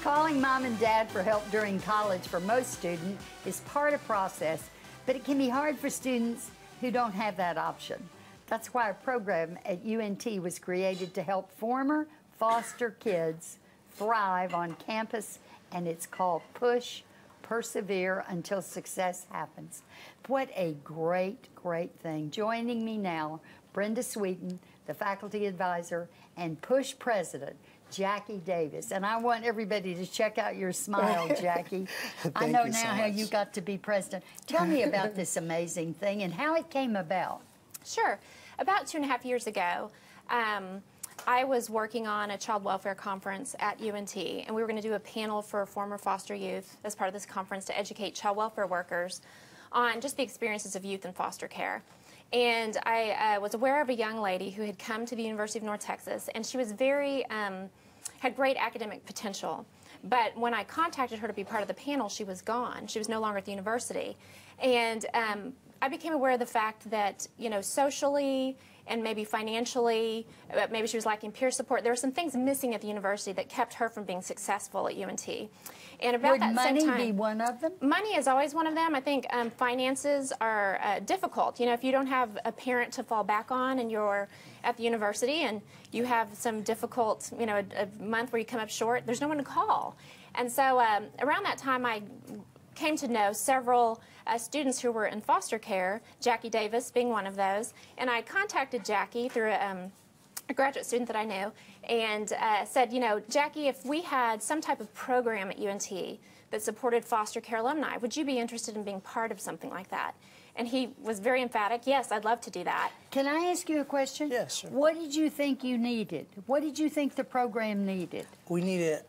Calling mom and dad for help during college for most students is part of the process, but it can be hard for students who don't have that option. That's why a program at UNT was created to help former foster kids thrive on campus, and it's called Push, Persevere Until Success Happens. What a great, great thing. Joining me now, Brenda Sweeten, the faculty advisor, and Push president, Jackie Davis. And I want everybody to check out your smile, Jackie. I know now how you got to be president. Tell me about this amazing thing and how it came about. Sure. About 2.5 years ago, I was working on a child welfare conference at UNT, and we were going to do a panel for former foster youth as part of this conference to educate child welfare workers on just the experiences of youth in foster care. And I was aware of a young lady who had come to the University of North Texas, and she was very, had great academic potential. But when I contacted her to be part of the panel, she was gone. She was no longer at the university. And I became aware of the fact that, you know, socially and maybe financially, maybe she was lacking peer support. There were some things missing at the university that kept her from being successful at UNT. And about that same time, would money be one of them? Money is always one of them. I think finances are difficult. You know, if you don't have a parent to fall back on and you're at the university and you have some difficult, you know, a month where you come up short, there's no one to call. And so around that time, I came to know several students who were in foster care, Jackie Davis being one of those, and I contacted Jackie through a graduate student that I knew and said, you know, Jackie, if we had some type of program at UNT that supported foster care alumni, would you be interested in being part of something like that? And he was very emphatic, yes, I'd love to do that. Can I ask you a question? Yes, sure. What did you think you needed? What did you think the program needed?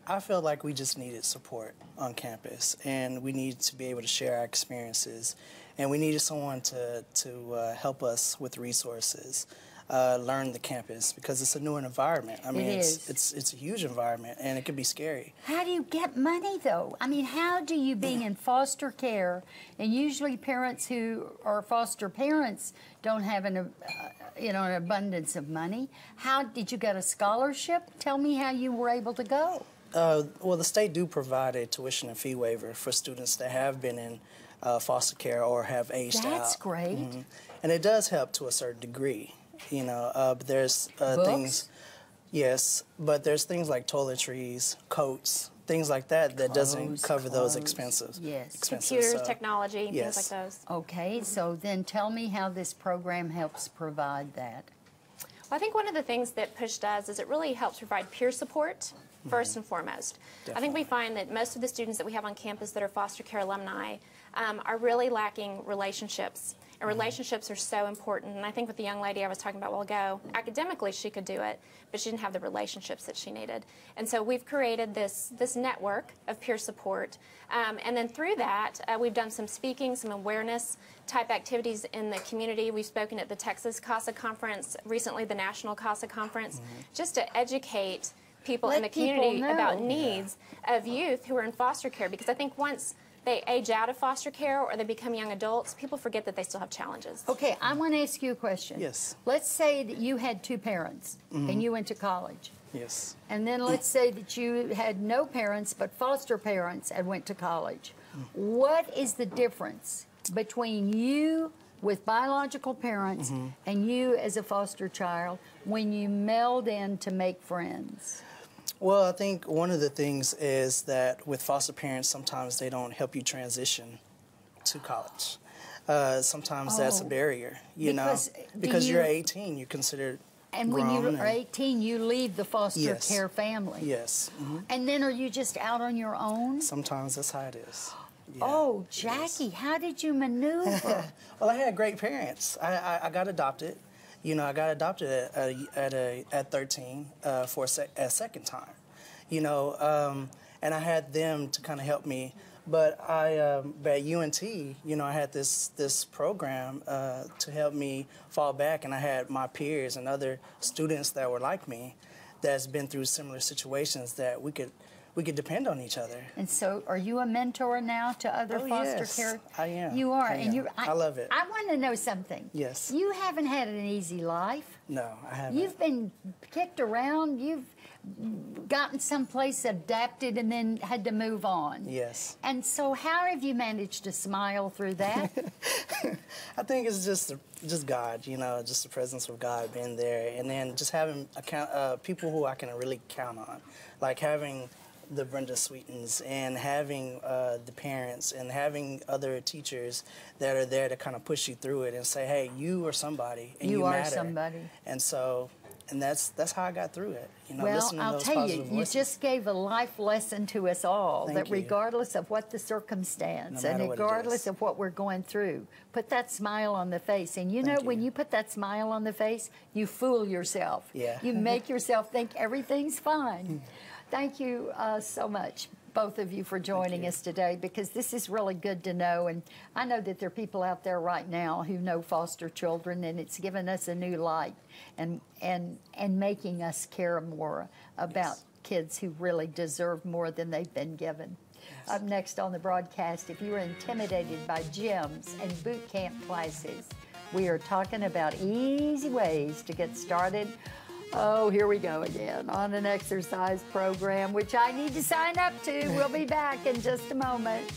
I felt like we just needed support on campus, and we needed to be able to share our experiences, and we needed someone to help us with resources, learn the campus, because it's a new environment. I mean, it's a huge environment, and it can be scary. How do you get money, though? I mean, how do you, being in foster care, and usually parents who are foster parents don't have an abundance of money. How did you get a scholarship? Tell me how you were able to go. Well, the state do provide a tuition and fee waiver for students that have been in foster care or have aged out. That's great. Mm-hmm. And it does help to a certain degree, you know, but there's things, yes, but there's things like toiletries, coats, things like that that doesn't cover those expenses. Yes. Computers, technology, things like those. Okay, so then tell me how this program helps provide that. Well, I think one of the things that Push does is it really helps provide peer support, first and foremost. Definitely. I think we find that most of the students that we have on campus that are foster care alumni are really lacking relationships. And relationships are so important. And I think with the young lady I was talking about a while ago, academically she could do it, but she didn't have the relationships that she needed. And so we've created this network of peer support. And then through that, we've done some speaking, some awareness type activities in the community. We've spoken at the Texas CASA conference, recently the National CASA conference, just to educate people in the community about needs of youth who are in foster care. Because I think once they age out of foster care or they become young adults, people forget that they still have challenges. Okay, I want to ask you a question. Yes. Let's say that you had two parents and you went to college. Yes. And then let's say that you had no parents but foster parents and went to college. What is the difference between you with biological parents and you as a foster child when you meld in to make friends? Well, I think one of the things is that with foster parents, sometimes they don't help you transition to college. Sometimes that's a barrier, you know, because you're 18, you're considered and grown. When you're 18, you leave the foster care family. Yes. And then are you just out on your own? Sometimes that's how it is. Yeah, oh, Jackie, how did you maneuver? Well, I had great parents. I got adopted. You know, I got adopted at 13 for a second time, you know, and I had them to kind of help me. But at UNT, you know, I had this program to help me fall back, and I had my peers and other students that were like me that's been through similar situations that we could depend on each other. And so, are you a mentor now to other foster care? I am. You are, and I love it. I want to know something. Yes. You haven't had an easy life. No, I haven't. You've been kicked around. gotten someplace, adapted, and then had to move on. Yes. And so how have you managed to smile through that? I think it's just God, you know, just the presence of God being there, and then just having people who I can really count on, like having the Brenda Sweetens and having the parents and having other teachers that are there to kind of push you through it and say, hey, you are somebody and you matter. You are somebody. And so, and that's how I got through it. You know, well, I'll tell you, you just gave a life lesson to us all, that regardless of what the circumstance and regardless of what we're going through, put that smile on the face. And you know, when you put that smile on the face, you fool yourself. Yeah. You make yourself think everything's fine. Thank you so much, both of you, for joining us today, because this is really good to know. And I know that there are people out there right now who know foster children, and it's given us a new light and making us care more about kids who really deserve more than they've been given. Up next on the broadcast, if you are intimidated by gyms and boot camp classes, we are talking about easy ways to get started. Oh, here we go again on an exercise program, which I need to sign up to. We'll be back in just a moment.